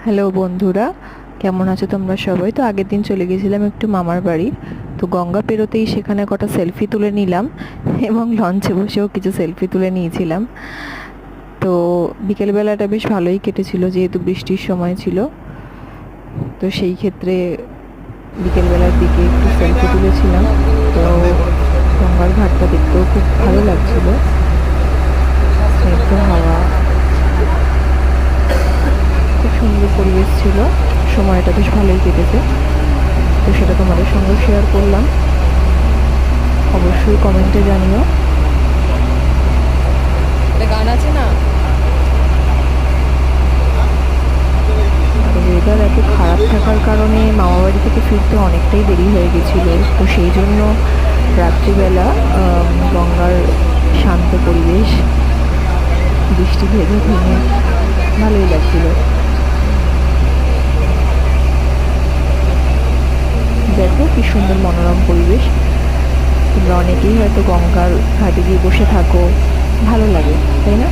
Hello বন্ধুরা, কেমন আছো তোমরা সবাই? তো আগের দিন চলে গেছিলাম একটু মামার বাড়ি। তো গঙ্গা পেরোতেই সেখানে কটা সেলফি তুলে নিলাম এবং লঞ্চে বসেও কিছু সেলফি তুলে নিয়েছিলাম। তো বিকেলবেলাটা বেশ ভালোই কেটেছিল, যেহেতু বৃষ্টির সময় ছিল। তো সেই ক্ষেত্রে বিকেলবেলার দিকে একটু সেলফি তুলেছিলাম। তো গঙ্গার ঘাটটা দেখতেও খুব ভালো লাগছিল, স্নিগ্ধ হাওয়া, খুব সুন্দর পরিবেশ ছিল। সময়টা বেশ ভালোই কেটেছে। তো সেটা তোমাদের সঙ্গে শেয়ার করলাম। অবশ্যই কমেন্টে জানিও। গান আছে না? আর ওয়েদার এত খারাপ থাকার কারণে মামাবাড়ি থেকে ফিরতে অনেকটাই দেরি হয়ে গেছিল। তো সেই জন্য রাত্রিবেলা গঙ্গার শান্ত পরিবেশ, বৃষ্টি ভেঙে ভেঙে ভালোই লাগছিল। দেখো কি সুন্দর মনোরম পরিবেশ। তোমরা অনেকেই হয়তো গঙ্গার ঘাটে গিয়ে বসে থাকো, ভালো লাগে, তাই না?